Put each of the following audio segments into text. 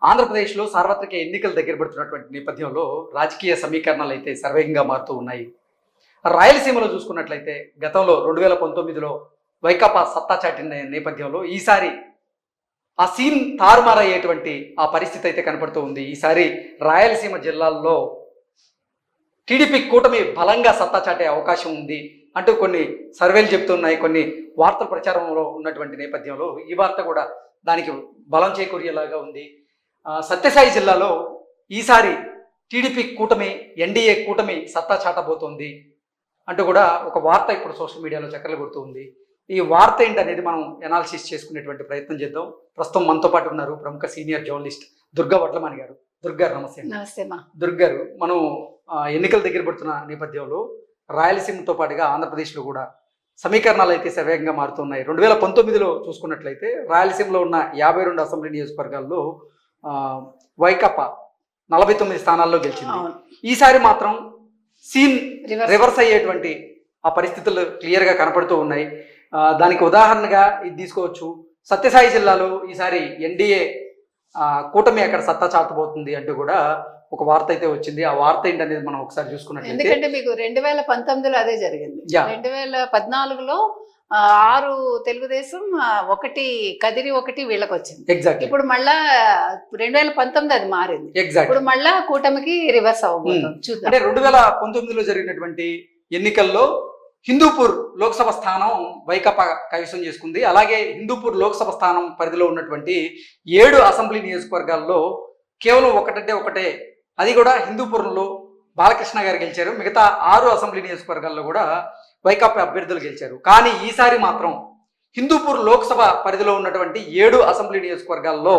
ఆంధ్రప్రదేశ్లో సార్వత్రిక ఎన్నికలు దగ్గర పడుతున్నటువంటి నేపథ్యంలో రాజకీయ సమీకరణాలు అయితే సర్వేగంగా మారుతూ ఉన్నాయి. రాయలసీమలో చూసుకున్నట్లయితే గతంలో 2019లో వైకాపా సత్తా చాటిన నేపథ్యంలో ఈసారి ఆ సీన్ తారుమారయ్యేటువంటి ఆ పరిస్థితి అయితే కనపడుతూ ఉంది. ఈసారి రాయలసీమ జిల్లాల్లో టీడీపీ కూటమి బలంగా సత్తా చాటే అవకాశం ఉంది అంటూ కొన్ని సర్వేలు చెప్తున్నాయి. కొన్ని వార్తల ప్రచారంలో ఉన్నటువంటి నేపథ్యంలో ఈ వార్త కూడా దానికి బలం చేకూరేలాగా ఉంది. సత్యసాయి జిల్లాలో ఈసారి టీడీపీ కూటమి ఎన్డీఏ కూటమి సత్తా చాటబోతోంది అంటూ కూడా ఒక వార్త ఇప్పుడు సోషల్ మీడియాలో చక్కర్లు కొడుతూ ఉంది. ఈ వార్త ఏంటనేది మనం ఎనాలిసిస్ చేసుకునేటువంటి ప్రయత్నం చేద్దాం. ప్రస్తుతం మనతో పాటు ఉన్నారు ప్రముఖ సీనియర్ జర్నలిస్ట్ దుర్గా వడ్లమాని గారు. దుర్గారు నమస్తే. నమస్తే. దుర్గారు, మనం ఎన్నికల దగ్గర పడుతున్న నేపథ్యంలో రాయలసీమతో పాటుగా ఆంధ్రప్రదేశ్లో కూడా సమీకరణాలు అయితే సవేగంగా మారుతున్నాయి. 2019లో చూసుకున్నట్లయితే రాయలసీమలో ఉన్న 52 అసెంబ్లీ నియోజకవర్గాల్లో వైకాపా 49 స్థానాల్లో గెలిచింది. ఈసారి మాత్రం సీన్ రివర్స్ అయ్యేటువంటి ఆ పరిస్థితులు క్లియర్గా కనపడుతూ ఉన్నాయి. దానికి ఉదాహరణగా ఇది తీసుకోవచ్చు. సత్యసాయి జిల్లాలో ఈసారి ఎన్డీఏ కూటమి అక్కడ సత్తా చాటబోతుంది అంటూ కూడా ఒక వార్త అయితే వచ్చింది. ఆ వార్త ఏంటనేది మనం ఒకసారి చూసుకున్నట్లయితే, ఎందుకంటే మీకు 2019లో అదే జరిగింది. 2014లో 6 తెలుగుదేశం, 1 కదిరి, 1 వీళ్ళకి వచ్చింది. ఎగ్జాక్ట్. ఇప్పుడు మళ్ళా 2019 అది మారింది. ఎగ్జాక్ట్. ఇప్పుడు మళ్ళా కూటమికి రివర్స్ అవ్వబోతుంది. చూద్దాం. అంటే 2019లో జరిగినటువంటి ఎన్నికల్లో హిందూపూర్ లోక్సభ స్థానం వైకాపా కైవసం చేసుకుంది. అలాగే హిందూపూర్ లోక్సభ స్థానం పరిధిలో ఉన్నటువంటి 7 అసెంబ్లీ నియోజకవర్గాల్లో కేవలం ఒకటే, అది కూడా హిందూపూర్లో బాలకృష్ణ గారు గెలిచారు. మిగతా 6 అసెంబ్లీ నియోజకవర్గాల్లో కూడా వైకాపా అభ్యర్థులు గెలిచారు. కానీ ఈసారి మాత్రం హిందూపూర్ లోక్సభ పరిధిలో ఉన్నటువంటి 7 అసెంబ్లీ నియోజకవర్గాల్లో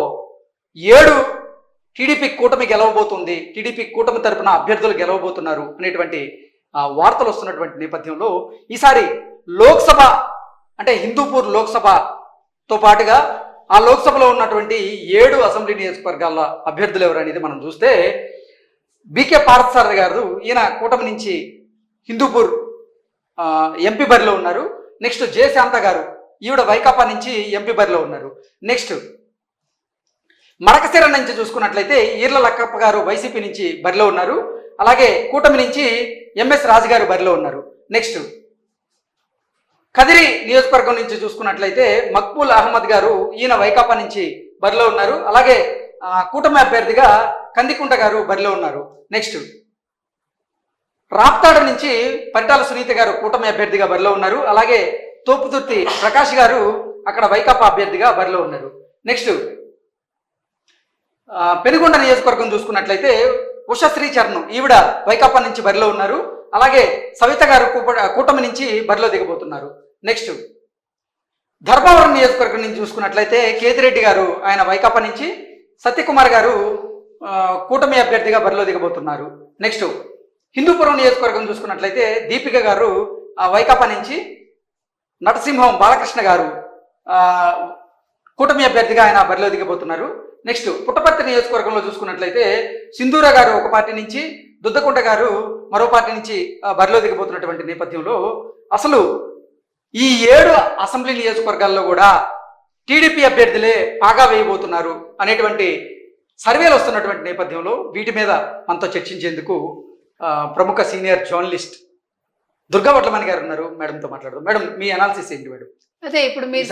7 టీడీపీ కూటమి గెలవబోతుంది, టీడీపీ కూటమి తరపున అభ్యర్థులు గెలవబోతున్నారు అనేటువంటి వార్తలు వస్తున్నటువంటి నేపథ్యంలో ఈసారి లోక్సభ అంటే హిందూపూర్ లోక్సభతో పాటుగా ఆ లోక్సభలో ఉన్నటువంటి 7 అసెంబ్లీ నియోజకవర్గాల అభ్యర్థులు ఎవరు అనేది మనం చూస్తే, బీకే పార్థసారథి గారు, ఈయన కూటమి నుంచి హిందూపూర్ ఎంపీ బరిలో ఉన్నారు. నెక్స్ట్ జె శాంత గారు, ఈవిడ వైకాపా నుంచి ఎంపీ బరిలో ఉన్నారు. నెక్స్ట్ మడకశిర నుంచి చూసుకున్నట్లయితే ఈర్ల లక్కప్ప గారు వైసీపీ నుంచి బరిలో ఉన్నారు. అలాగే కూటమి నుంచి ఎంఎస్ రాజు గారు బరిలో ఉన్నారు. నెక్స్ట్ కదిరి నియోజకవర్గం నుంచి చూసుకున్నట్లయితే మక్బూల్ అహ్మద్ గారు, ఈయన వైకాపా నుంచి బరిలో ఉన్నారు. అలాగే కూటమి అభ్యర్థిగా కందికుంట గారు బరిలో ఉన్నారు. నెక్స్ట్ రాప్తాడు నుంచి పరిటాల సునీత గారు కూటమి అభ్యర్థిగా బరిలో ఉన్నారు. అలాగే తోపుదుర్తి ప్రకాష్ గారు అక్కడ వైకాపా అభ్యర్థిగా బరిలో ఉన్నారు. నెక్స్ట్ పెనుగొండ నియోజకవర్గం చూసుకున్నట్లయితే ఉషశ్రీ చరణ్, ఈవిడ వైకాపా నుంచి బరిలో ఉన్నారు. అలాగే సవిత గారు కూటమి నుంచి బరిలో దిగబోతున్నారు. నెక్స్ట్ ధర్మవరం నియోజకవర్గం నుంచి చూసుకున్నట్లయితే కేతిరెడ్డి గారు, ఆయన వైకాపా నుంచి, సత్యకుమార్ గారు కూటమి అభ్యర్థిగా బరిలో దిగబోతున్నారు. నెక్స్ట్ హిందూపురం నియోజకవర్గం చూసుకున్నట్లయితే దీపిక గారు వైకాపా నుంచి, నరసింహం బాలకృష్ణ గారు కూటమి అభ్యర్థిగా ఆయన బరిలో దిగబోతున్నారు. నెక్స్ట్ పుట్టపర్తి నియోజకవర్గంలో చూసుకున్నట్లయితే సింధూర గారు ఒక పార్టీ నుంచి, దుద్దకుంట గారు మరో పార్టీ నుంచి బరిలో దిగబోతున్నటువంటి నేపథ్యంలో అసలు ఈ 7 అసెంబ్లీ నియోజకవర్గాల్లో కూడా టీడీపీ అభ్యర్థులే పాగా వేయబోతున్నారు అనేటువంటి సర్వేలు వస్తున్నటువంటి నేపథ్యంలో వీటి మీద మనతో చర్చించేందుకు ప్రముఖ సీనియర్ జర్నలిస్ట్ దుర్గా వడ్లమాని గారు ఉన్నారు. మేడంతో మాట్లాడదాం. మేడం, మీ అనాలిసిస్ ఏంటి మేడం? అదే ఇప్పుడు మీరు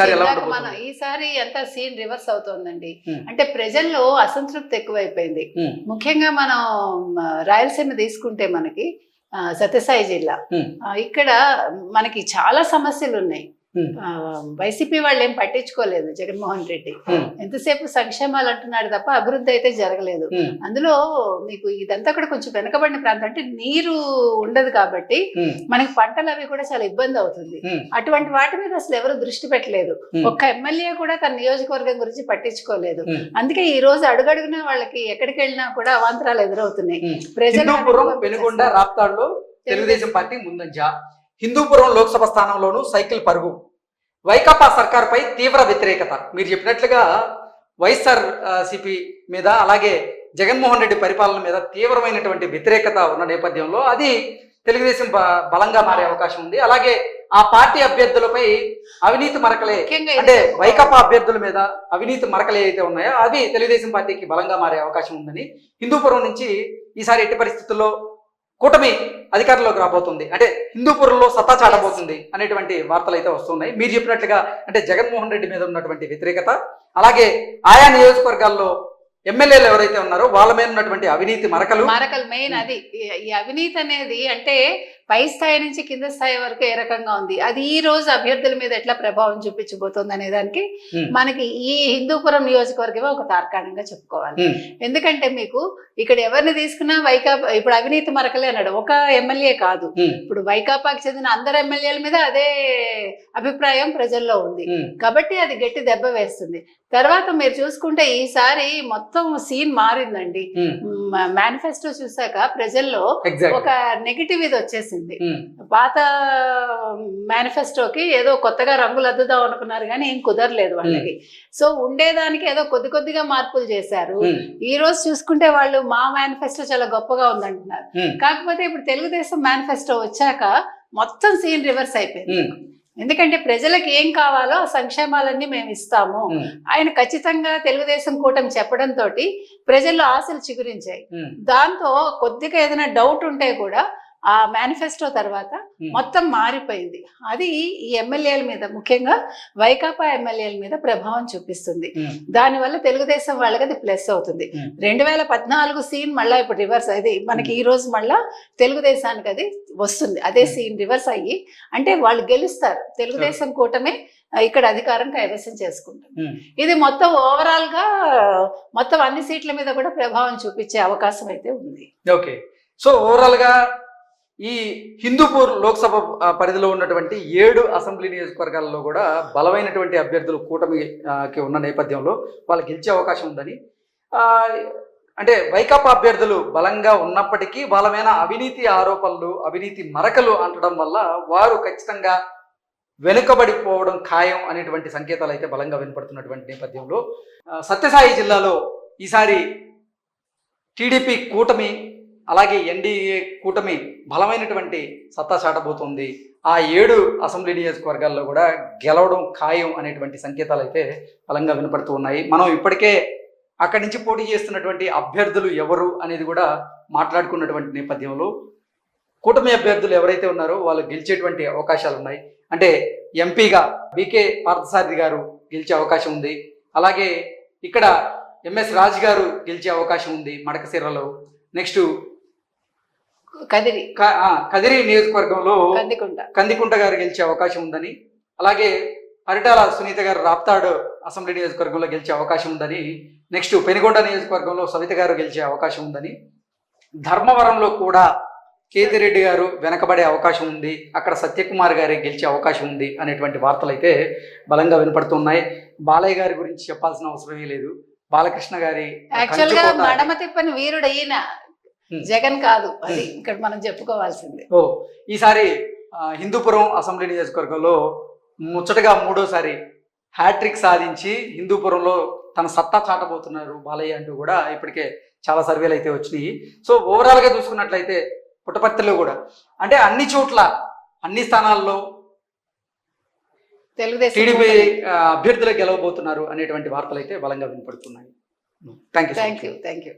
ఈసారి అంతా సీన్ రివర్స్ అవుతోందండి. అంటే ప్రజల్లో అసంతృప్తి ఎక్కువైపోయింది. ముఖ్యంగా మనం రాయలసీమ తీసుకుంటే మనకి సత్యసాయి జిల్లా, ఇక్కడ మనకి చాలా సమస్యలు ఉన్నాయి. వైసీపీ వాళ్ళు ఏం పట్టించుకోలేదు. జగన్మోహన్ రెడ్డి ఎంతసేపు సంక్షేమాలు అంటున్నాడు తప్ప అభివృద్ధి అయితే జరగలేదు. అందులో మీకు ఇదంతా కూడా కొంచెం వెనకబడిన ప్రాంతం, అంటే నీరు ఉండదు కాబట్టి మనకి పంటలు అవి కూడా చాలా ఇబ్బంది అవుతుంది. అటువంటి వాటి మీద అసలు ఎవరు దృష్టి పెట్టలేదు. ఒక్క ఎమ్మెల్యే కూడా తన నియోజకవర్గం గురించి పట్టించుకోలేదు. అందుకే ఈ రోజు అడుగడుగునా వాళ్ళకి ఎక్కడికి వెళ్ళినా కూడా అవాంతరాలు ఎదురవుతున్నాయి. ప్రజలు పెనుగొండ రాప్తాడులో తెలుగుదేశం పార్టీ ముందంజ, హిందూపురం లోక్సభ స్థానంలోనూ సైకిల్ పరుగు. వైకాపా సర్కార్పై తీవ్ర వ్యతిరేకత. మీరు చెప్పినట్లుగా వైఎస్ఆర్ సిపి మీద, అలాగే జగన్మోహన్ రెడ్డి పరిపాలన మీద తీవ్రమైనటువంటి వ్యతిరేకత ఉన్న నేపథ్యంలో అది తెలుగుదేశం బలంగా మారే అవకాశం ఉంది. అలాగే ఆ పార్టీ అభ్యర్థులపై అవినీతి మరకలే, ముఖ్యంగా అంటే ఇది వైకాపా అభ్యర్థుల మీద అవినీతి మరకలు ఏవైతే ఉన్నాయో అవి తెలుగుదేశం పార్టీకి బలంగా మారే అవకాశం ఉందని, హిందూపురం నుంచి ఈసారి ఎట్టి పరిస్థితుల్లో కూటమి అధికారంలోకి రాబోతుంది, అంటే హిందూపురంలో సత్తా చాటబోతుంది అనేటువంటి వార్తలు అయితే వస్తున్నాయి. మీరు చెప్పినట్లుగా అంటే జగన్మోహన్ రెడ్డి మీద ఉన్నటువంటి వ్యతిరేకత, అలాగే ఆయా నియోజకవర్గాల్లో ఎమ్మెల్యేలు ఎవరైతే ఉన్నారో వాళ్ళ మీద ఉన్నటువంటి అవినీతి మరకలు మెయిన్ అది. ఈ అవినీతి అనేది అంటే పై స్థాయి నుంచి కింద స్థాయి వరకు ఏ రకంగా ఉంది, అది ఈ రోజు అభ్యర్థుల మీద ఎట్లా ప్రభావం చూపించబోతోంది అనే దానికి మనకి ఈ హిందూపురం నియోజకవర్గమే ఒక తార్కాణంగా చెప్పుకోవాలి. ఎందుకంటే మీకు ఇక్కడ ఎవరిని తీసుకున్నా వైకాపా, ఇప్పుడు అవినీతి మరకలే అన్నాడు, ఒక ఎమ్మెల్యే కాదు, ఇప్పుడు వైకాపాకి చెందిన అందరు ఎమ్మెల్యేల మీద అదే అభిప్రాయం ప్రజల్లో ఉంది కాబట్టి అది గట్టి దెబ్బ వేస్తుంది. తర్వాత మీరు చూసుకుంటే ఈసారి మొత్తం సీన్ మారిందండి. మేనిఫెస్టో చూసాక ప్రజల్లో ఒక నెగిటివ్ ఇది వచ్చేసింది. పాత మేనిఫెస్టోకి ఏదో కొత్తగా రంగులు అద్దుదాం అనుకున్నారు కానీ ఏం కుదరలేదు వాళ్ళకి. సో ఉండేదానికి ఏదో కొద్దిగా మార్పులు చేశారు. ఈ రోజు చూసుకుంటే వాళ్ళు మా మేనిఫెస్టో చాలా గొప్పగా ఉందంటున్నారు. కాకపోతే ఇప్పుడు తెలుగుదేశం మేనిఫెస్టో వచ్చాక మొత్తం సీన్ రివర్స్ అయిపోయింది. ఎందుకంటే ప్రజలకు ఏం కావాలో ఆ సంక్షేమాలన్నీ మేము ఇస్తాము ఆయన ఖచ్చితంగా తెలుగుదేశం కూటమి చెప్పడంతో ప్రజల్లో ఆశలు చిగురించాయి. దాంతో కొద్దిగా ఏదైనా డౌట్ ఉంటే కూడా ఆ మేనిఫెస్టో తర్వాత మొత్తం మారిపోయింది. అది ఈ ఎమ్మెల్యేల మీద, ముఖ్యంగా వైకాపా ఎమ్మెల్యేల మీద ప్రభావం చూపిస్తుంది. దానివల్ల తెలుగుదేశం వాళ్ళకి అది ప్లస్ అవుతుంది. 2014 సీన్ మళ్ళా ఇప్పుడు రివర్స్ అయింది. మనకి ఈ రోజు మళ్ళా తెలుగుదేశానికి అది వస్తుంది. అదే సీన్ రివర్స్ అయ్యి అంటే వాళ్ళు గెలుస్తారు, తెలుగుదేశం కూటమి ఇక్కడ అధికారం కైవసం చేసుకుంటుంది. ఇది మొత్తం ఓవరాల్ గా మొత్తం అన్ని సీట్ల మీద కూడా ప్రభావం చూపించే అవకాశం అయితే ఉంది. ఓకే, సో ఓవరాల్ గా ఈ హిందూపూర్ లోక్సభ పరిధిలో ఉన్నటువంటి 7 అసెంబ్లీ నియోజకవర్గాల్లో కూడా బలమైనటువంటి అభ్యర్థులు కూటమికి ఉన్న నేపథ్యంలో వాళ్ళు గెలిచే అవకాశం ఉందని, అంటే వైకాపా అభ్యర్థులు బలంగా ఉన్నప్పటికీ వాళ్ళ మీద అవినీతి ఆరోపణలు, అవినీతి మరకలు అంటడం వల్ల వారు ఖచ్చితంగా వెనుకబడిపోవడం ఖాయం అనేటువంటి సంకేతాలు అయితే బలంగా వినపడుతున్నటువంటి నేపథ్యంలో సత్యసాయి జిల్లాలో ఈసారి టీడీపీ కూటమి అలాగే ఎన్డీఏ కూటమి బలమైనటువంటి సత్తా చాటబోతుంది. ఆ 7 అసెంబ్లీ నియోజకవర్గాల్లో కూడా గెలవడం ఖాయం అనేటువంటి సంకేతాలు అయితే బలంగా వినపడుతూ ఉన్నాయి. మనం ఇప్పటికే అక్కడి నుంచి పోటీ చేస్తున్నటువంటి అభ్యర్థులు ఎవరు అనేది కూడా మాట్లాడుకున్నటువంటి నేపథ్యంలో కూటమి అభ్యర్థులు ఎవరైతే ఉన్నారో వాళ్ళు గెలిచేటువంటి అవకాశాలు ఉన్నాయి. అంటే ఎంపీగా బీకే పార్థసారథి గారు గెలిచే అవకాశం ఉంది. అలాగే ఇక్కడ ఎంఎస్ రాజు గారు గెలిచే అవకాశం ఉంది మడకశిరలో. నెక్స్ట్ కదిరి నియోజకవర్గంలో కందికుంట గారు గెలిచే అవకాశం ఉందని, అలాగే పరిటాల సునీత గారు రాప్తాడు అసెంబ్లీ నియోజకవర్గంలో గెలిచే అవకాశం ఉందని, నెక్స్ట్ పెనుగొండ నియోజకవర్గంలో సవిత గారు గెలిచే అవకాశం ఉందని, ధర్మవరంలో కూడా కేతిరెడ్డి గారు వెనకబడే అవకాశం ఉంది, అక్కడ సత్యకుమార్ గారి గెలిచే అవకాశం ఉంది అనేటువంటి వార్తలు అయితే బలంగా వినపడుతున్నాయి. బాలయ్య గారి గురించి చెప్పాల్సిన అవసరమే లేదు. బాలకృష్ణ గారి యాక్చువల్గా మడమ తిప్పని వీరుడు అయిన జగన్ కాదు, అది ఇక్కడ మనం చెప్పుకోవాల్సింది. ఈసారి హిందూపురం అసెంబ్లీ నియోజకవర్గంలో ముచ్చటగా 3వసారి హ్యాట్రిక్ సాధించి హిందూపురంలో తన సత్తా చాటబోతున్నారు బాలయ్య అంటూ కూడా ఇప్పటికే చాలా సర్వేలు అయితే వచ్చినాయి. సో ఓవరాల్గా చూసుకున్నట్లయితే పుట్టపర్తిలో కూడా అంటే అన్ని చోట్ల అన్ని స్థానాల్లో తెలుగుదేశం టీడీపీ అభ్యర్థులు గెలవబోతున్నారు అనేటువంటి వార్తలు అయితే బలంగా వినపడుతున్నాయి. Thank you.